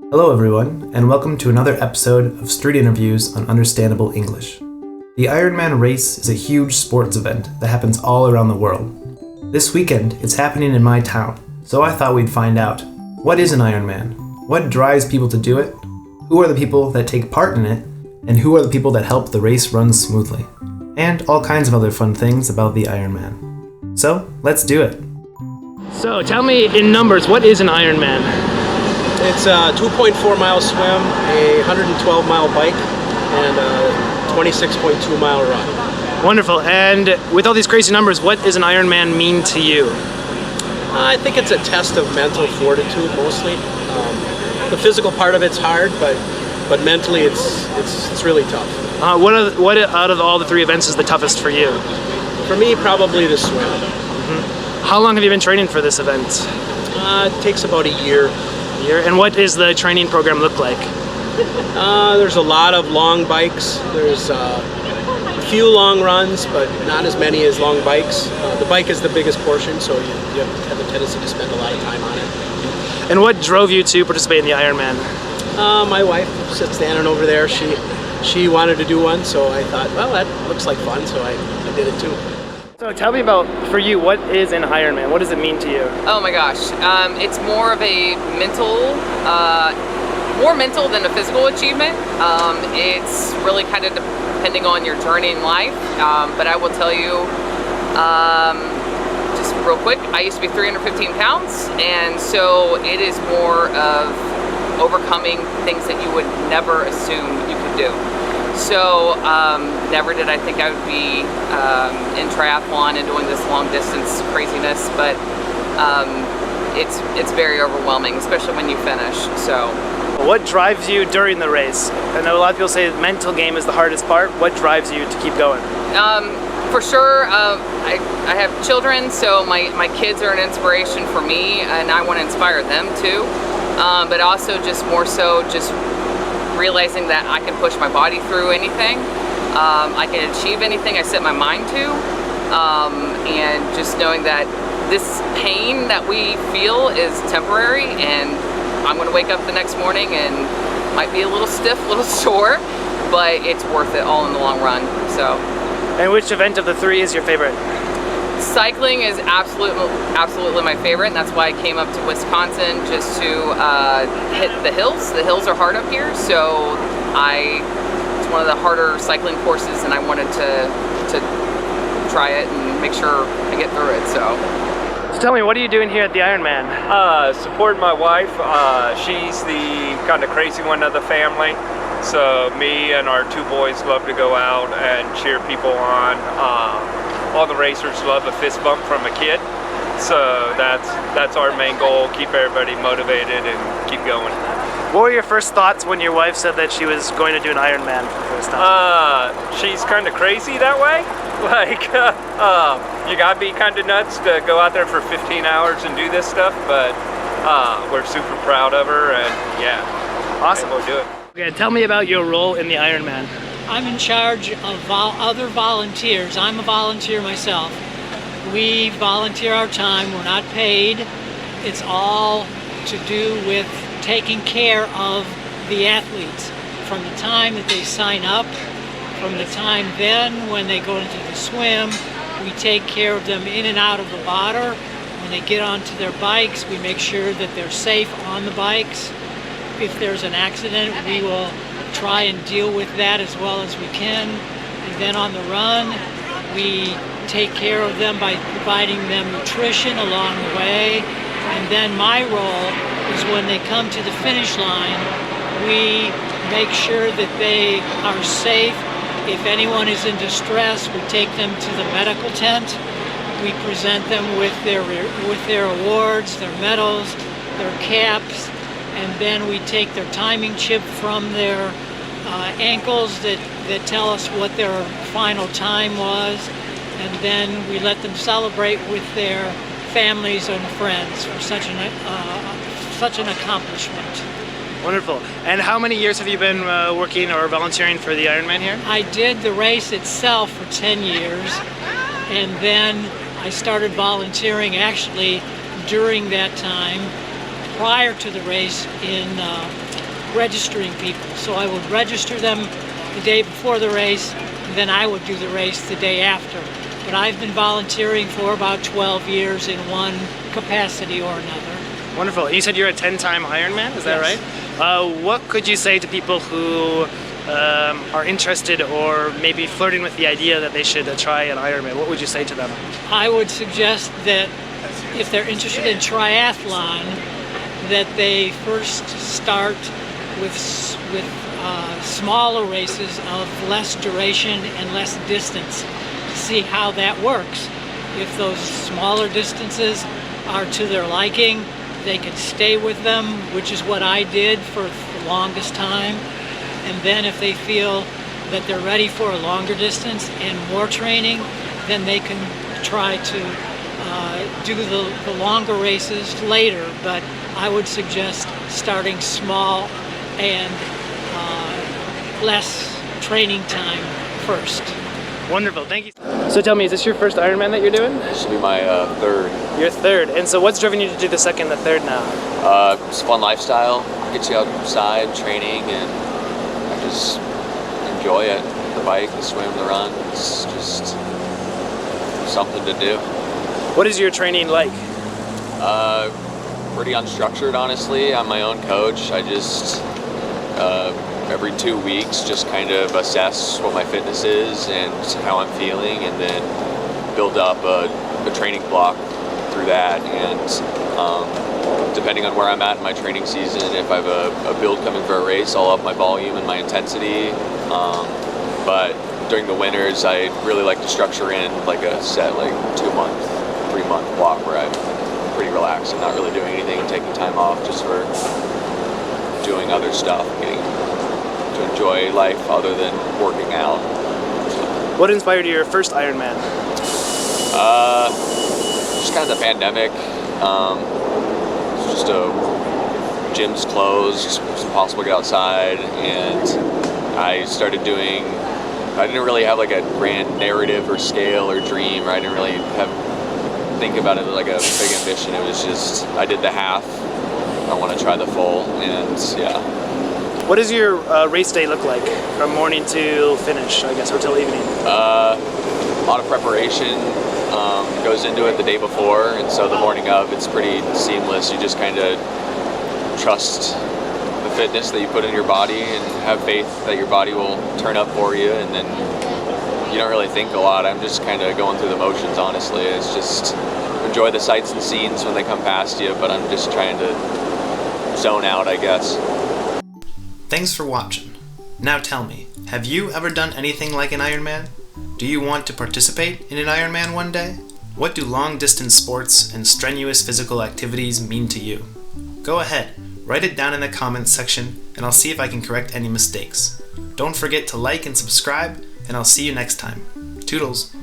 Hello everyone, and welcome to another episode of Street Interviews on Understandable English. The Ironman race is a huge sports event that happens all around the world. This weekend, it's happening in my town, so I thought we'd find out, what is an Ironman? What drives people to do it? Who are the people that take part in it? And who are the people that help the race run smoothly? And all kinds of other fun things about the Ironman. So, let's do it. So, tell me in numbers, what is an Ironman? It's a 2.4 mile swim, a 112 mile bike, and a 26.2 mile run. Wonderful. And with all these crazy numbers, what does an Ironman mean to you? I think it's a test of mental fortitude mostly. The physical part of it's hard, but mentally it's really tough. What out of all the three events is the toughest for you? For me, probably the swim. Mm-hmm. How long have you been training for this event? It takes about a year. And what does the training program look like? There's a lot of long bikes. There's a few long runs, but not as many as long bikes. The bike is the biggest portion, so you have a tendency to spend a lot of time on it. And what drove you to participate in the Ironman? My wife sits standing over there. She wanted to do one, so I thought, well, that looks like fun, so I did it too. So tell me about, for you, what is an Ironman? What does it mean to you? Oh my gosh, it's more of a more mental than a physical achievement. It's really kind of depending on your journey in life, but I will tell you, just real quick, I used to be 315 pounds, and so it is more of overcoming things that you would never assume you could do. So never did I think I would be in triathlon and doing this long distance craziness, but it's very overwhelming, especially when you finish. So, what drives you during the race? I know a lot of people say the mental game is the hardest part. What drives you to keep going? For sure, I have children, so my kids are an inspiration for me, and I want to inspire them too. But also just more so just realizing that I can push my body through anything. I can achieve anything I set my mind to. And just knowing that this pain that we feel is temporary, and I'm gonna wake up the next morning and might be a little stiff, a little sore, but it's worth it all in the long run, so. And which event of the three is your favorite? Cycling is absolutely my favorite, and that's why I came up to Wisconsin just to hit the hills. The hills are hard up here, so it's one of the harder cycling courses, and I wanted to try it and make sure I get through it. So tell me, what are you doing here at the Ironman? Supporting my wife. She's the kind of crazy one of the family. So me and our two boys love to go out and cheer people on. All the racers love a fist bump from a kid, so that's our main goal, keep everybody motivated and keep going. What were your first thoughts when your wife said that she was going to do an Ironman for the first time? She's kind of crazy that way. Like, you gotta be kind of nuts to go out there for 15 hours and do this stuff, but we're super proud of her, and yeah. Awesome. We'll do it. Okay, tell me about your role in the Ironman. I'm in charge of other volunteers. I'm a volunteer myself. We volunteer our time. We're not paid. It's all to do with taking care of the athletes from the time that they sign up, from the time then when they go into the swim. We take care of them in and out of the water. When they get onto their bikes, we make sure that they're safe on the bikes. If there's an accident, we will try and deal with that as well as we can. And then on the run, we take care of them by providing them nutrition along the way. And then my role is when they come to the finish line, we make sure that they are safe. If anyone is in distress, we take them to the medical tent. We present them with their awards, their medals, their caps, and then we take their timing chip from their ankles that tell us what their final time was, and then we let them celebrate with their families and friends for such an accomplishment. Wonderful. And how many years have you been working or volunteering for the Ironman here? I did the race itself for 10 years, and then I started volunteering actually during that time prior to the race in registering people. So I would register them the day before the race, and then I would do the race the day after. But I've been volunteering for about 12 years in one capacity or another. Wonderful. You said you're a 10-time Ironman, is that Yes. right? What could you say to people who are interested or maybe flirting with the idea that they should try an Ironman? What would you say to them? I would suggest that if they're interested in triathlon, that they first start with smaller races of less duration and less distance to see how that works. If those smaller distances are to their liking, they can stay with them, which is what I did for the longest time. And then if they feel that they're ready for a longer distance and more training, then they can try to do the longer races later. But I would suggest starting small and less training time first. Wonderful, thank you. So tell me, is this your first Ironman that you're doing? This should be my third. Your third. And so what's driven you to do the second and the third now? It's a fun lifestyle. Gets you outside, training, and I just enjoy it. The bike, the swim, the run. It's just something to do. What is your training like? Pretty unstructured, honestly. I'm my own coach. I just every 2 weeks just kind of assess what my fitness is and how I'm feeling, and then build up a training block through that. And depending on where I'm at in my training season, if I have a build coming for a race, I'll up my volume and my intensity. But during the winters, I really like to structure in like a set, like 2-month, 3-month block where I'm pretty relaxed and not really doing anything, taking time off just for doing other stuff, getting to enjoy life other than working out. What inspired your first Ironman? Just kind of the pandemic. It's just gyms closed, it's impossible to get outside, and I started doing. I didn't really have like a grand narrative or scale or dream, or I didn't really think about it as like a big ambition. It was just I did the half. I want to try the full, and yeah. What does your race day look like from morning to finish, I guess, or till evening? A lot of preparation goes into it the day before, and so the morning of, it's pretty seamless. You just kind of trust the fitness that you put in your body and have faith that your body will turn up for you, and then you don't really think a lot. I'm just kind of going through the motions, honestly. It's just enjoy the sights and scenes when they come past you, but I'm just trying to zone out, I guess. Thanks for watching. Now tell me, have you ever done anything like an Ironman? Do you want to participate in an Ironman one day? What do long-distance sports and strenuous physical activities mean to you? Go ahead, write it down in the comments section, and I'll see if I can correct any mistakes. Don't forget to like and subscribe, and I'll see you next time. Toodles!